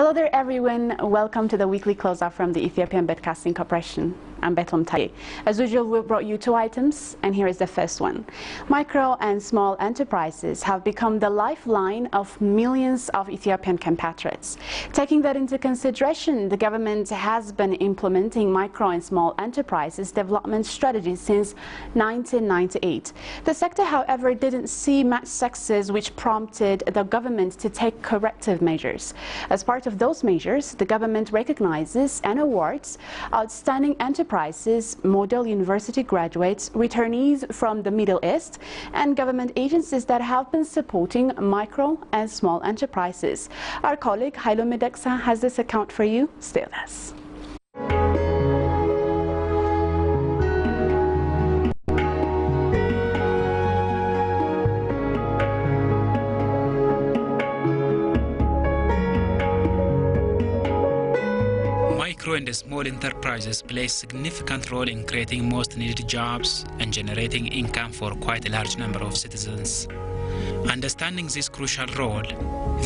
Hello there everyone, welcome to the weekly close-up from the Ethiopian Broadcasting Corporation. I'm Betlem Taye. As usual, we brought you two items, and here is the first one. Micro and small enterprises have become the lifeline of millions of Ethiopian compatriots. Taking that into consideration, the government has been implementing micro and small enterprises development strategies since 1998. The sector, however, didn't see much success, which prompted the government to take corrective measures. As part of those measures, the government recognizes and awards outstanding enterprises, model university graduates, returnees from the Middle East, and government agencies that have been supporting micro and small enterprises. Our colleague Hailo Medeksa has this account for you. Stay with us. Micro and small enterprises play a significant role in creating most needed jobs and generating income for quite a large number of citizens. Understanding this crucial role,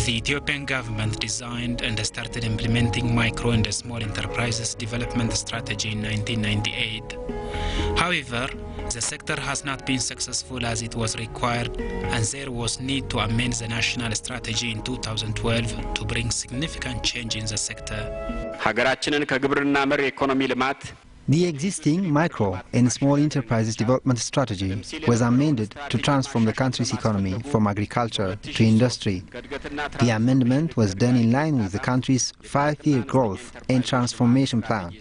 the Ethiopian government designed and started implementing micro and small enterprises development strategy in 1998. However, the sector has not been successful as it was required, and there was need to amend the national strategy in 2012 to bring significant change in the sector. The existing micro and small enterprises development strategy was amended to transform the country's economy from agriculture to industry. The amendment was done in line with the country's 5-year growth and transformation plan.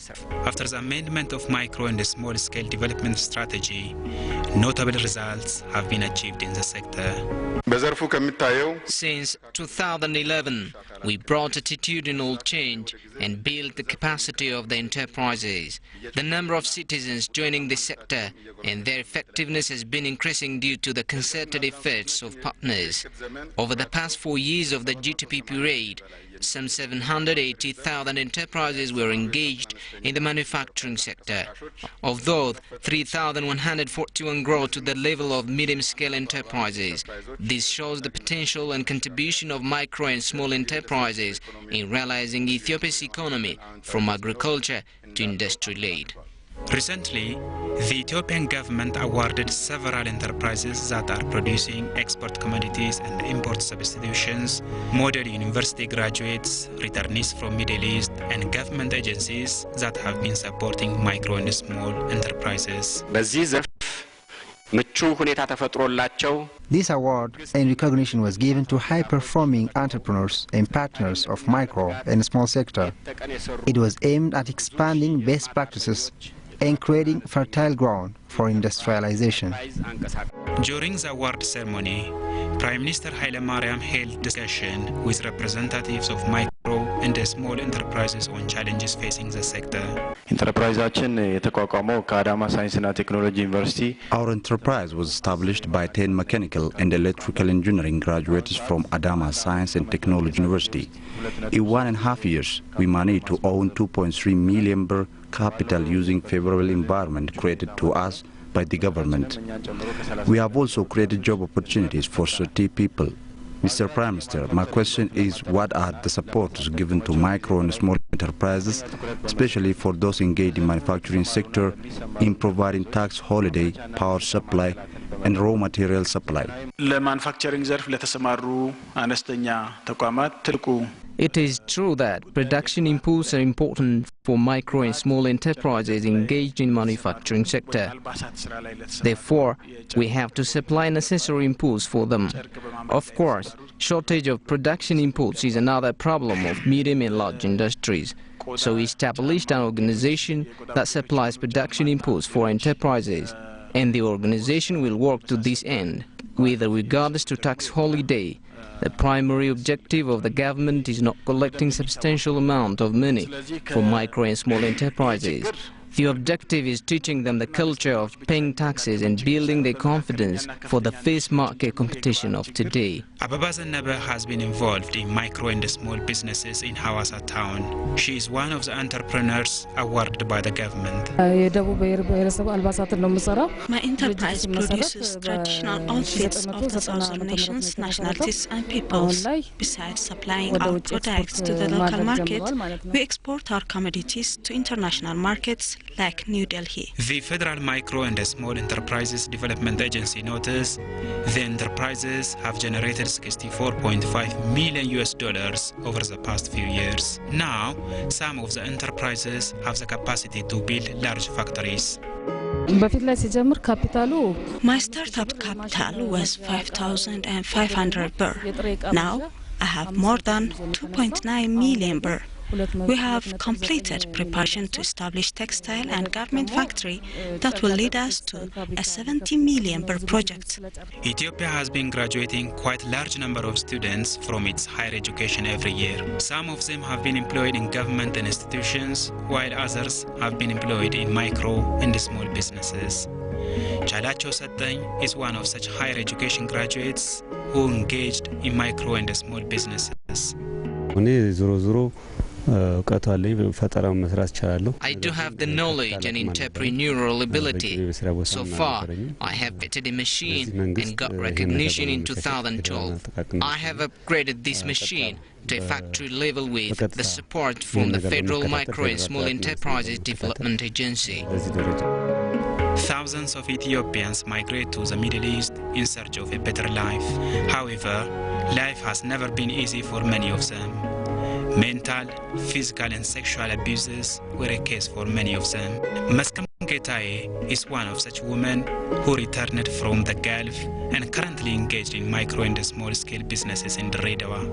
After the amendment of micro and small-scale development strategy, notable results have been achieved in the sector. Since 2011, we brought attitudinal change and built the capacity of the enterprises. The number of citizens joining the sector and their effectiveness has been increasing due to the concerted efforts of partners. Over the past 4 years of the GTP period, some 780,000 enterprises were engaged in the manufacturing sector. Of those, 3,141 grew to the level of medium-scale enterprises. This shows the potential and contribution of micro and small enterprises in realizing Ethiopia's economy from agriculture to industrial aid. Recently, the Ethiopian government awarded several enterprises that are producing export commodities and import substitutions, model university graduates, returnees from Middle East, and government agencies that have been supporting micro and small enterprises. This award and recognition was given to high-performing entrepreneurs and partners of micro and small sector. It was aimed at expanding best practices and creating fertile ground for industrialization. During the award ceremony, Prime Minister Haile Mariam held discussion with representatives of micro and small enterprises on challenges facing the sector. Our enterprise was established by 10 mechanical and electrical engineering graduates from Adama Science and Technology University. In 1.5 years, we managed to own 2.3 million birr capital using favorable environment created to us by the government. We have also created job opportunities for 30 people. Mr. Prime Minister, my question is, what are the supports given to micro and small enterprises, especially for those engaged in manufacturing sector, in providing tax holiday, power supply, and raw material supply? It is true that production impulses are important for micro and small enterprises engaged in manufacturing sector. Therefore, we have to supply necessary impulse for them. Of course, shortage of production impulse is another problem of medium and large industries. So we established an organization that supplies production impulse for enterprises, and the organization will work to this end, with regards to tax holiday. The primary objective of the government is not collecting substantial amount of money for micro and small enterprises. The objective is teaching them the culture of paying taxes and building their confidence for the fierce market competition of today. Ababa Zanabe has been involved in micro and small businesses in Hawassa town. She is one of the entrepreneurs awarded by the government. My enterprise produces traditional outfits of the southern nations, nationalities and peoples. Besides supplying our products to the local market, we export our commodities to international markets like New Delhi. The Federal Micro and Small Enterprises Development Agency noticed the enterprises have generated $64.5 million over the past few years. Now, some of the enterprises have the capacity to build large factories. My startup capital was 5,500 birr. Now, I have more than 2.9 million birr. We have completed preparation to establish textile and garment factory that will lead us to a 70 million birr project. Ethiopia has been graduating quite a large number of students from its higher education every year. Some of them have been employed in government institutions, while others have been employed in micro and small businesses. Chalacho Satany is one of such higher education graduates who engaged in micro and small businesses. I do have the knowledge and entrepreneurial ability. So far, I have fitted a machine and got recognition in 2012. I have upgraded this machine to a factory level with the support from the Federal Micro and Small Enterprises Development Agency. Thousands of Ethiopians migrate to the Middle East in search of a better life. However, life has never been easy for many of them. Mental, physical and sexual abuses were a case for many of them. Maskam Getaye is one of such women who returned from the Gulf and currently engaged in micro and small scale businesses in Dreddawa.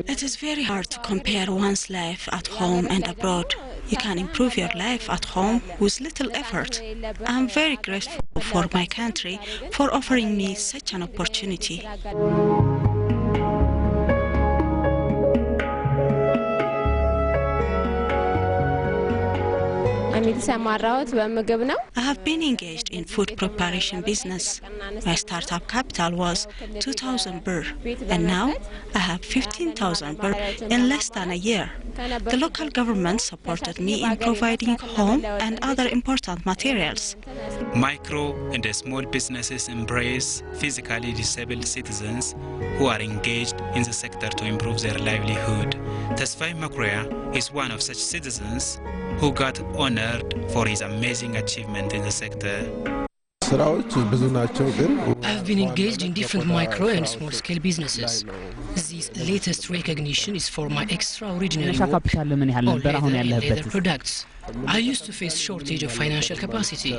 It is very hard to compare one's life at home and abroad. You can improve your life at home with little effort. I am very grateful for my country for offering me such an opportunity. I have been engaged in food preparation business. My startup capital was 2,000 birr, and now I have 15,000 birr in less than a year. The local government supported me in providing home and other important materials. Micro and small businesses embrace physically disabled citizens who are engaged in the sector to improve their livelihood. Tesfai Makurea is one of such citizens who got honored for his amazing achievement in the sector. I have been engaged in different micro and small-scale businesses. This latest recognition is for my extraordinary work on leather and leather products. I used to face shortage of financial capacity.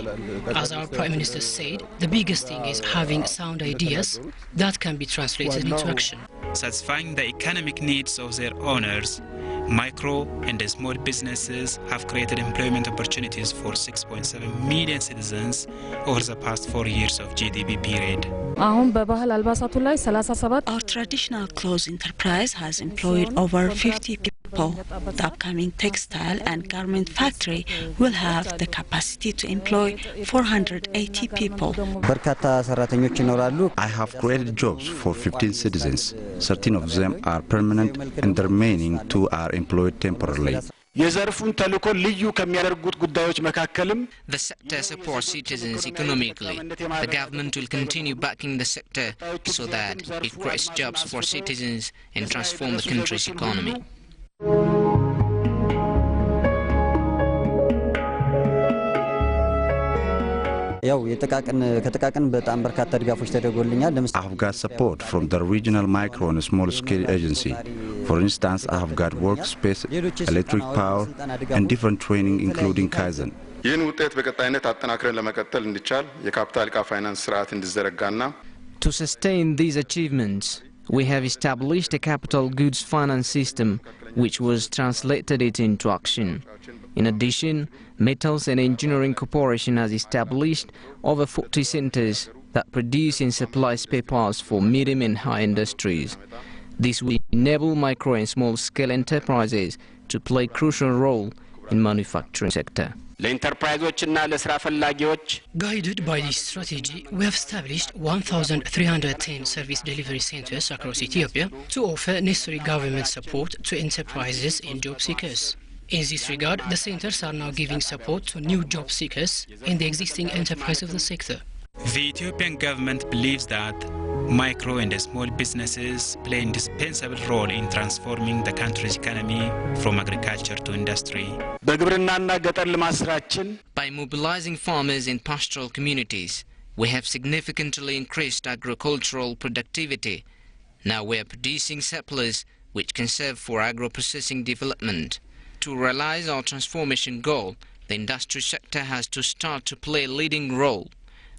As our Prime Minister said, the biggest thing is having sound ideas that can be translated into action. Satisfying the economic needs of their owners, micro and small businesses have created employment opportunities for 6.7 million citizens over the past 4 years of GDP period. Our traditional clothes enterprise has employed over 50 people. The upcoming textile and garment factory will have the capacity to employ 480 people. I have created jobs for 15 citizens. 13 of them are permanent and the remaining 2 are employed temporarily. The sector supports citizens economically. The government will continue backing the sector so that it creates jobs for citizens and transform the country's economy. I have got support from the regional micro and small scale agency. For instance, I have got workspace, electric power and different training including Kaizen. To sustain these achievements, we have established a capital goods finance system which was translated it into action. In addition, Metals and Engineering Corporation has established over 40 centers that produce and supply spare parts for medium and high industries. This will enable micro and small-scale enterprises to play a crucial role in manufacturing sector. Guided by this strategy, we have established 1,310 service delivery centers across Ethiopia to offer necessary government support to enterprises and job seekers. In this regard, the centers are now giving support to new job seekers and the existing enterprise of the sector. The Ethiopian government believes that micro and small businesses play an indispensable role in transforming the country's economy from agriculture to industry. By mobilizing farmers in pastoral communities, we have significantly increased agricultural productivity. Now we are producing surplus which can serve for agro-processing development. To realize our transformation goal, the industry sector has to start to play a leading role.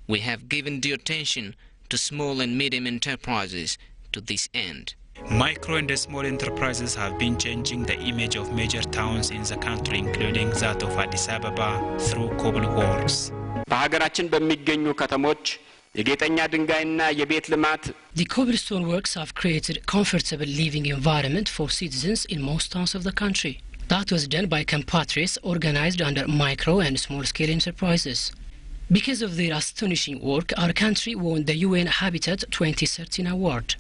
We have given due attention to small and medium enterprises to this end. Micro and small enterprises have been changing the image of major towns in the country, including that of Addis Ababa, through cobble walls. The cobblestone works have created a comfortable living environment for citizens in most towns of the country. That was done by compatriots organized under micro and small-scale enterprises. Because of their astonishing work, our country won the UN Habitat 2013 award.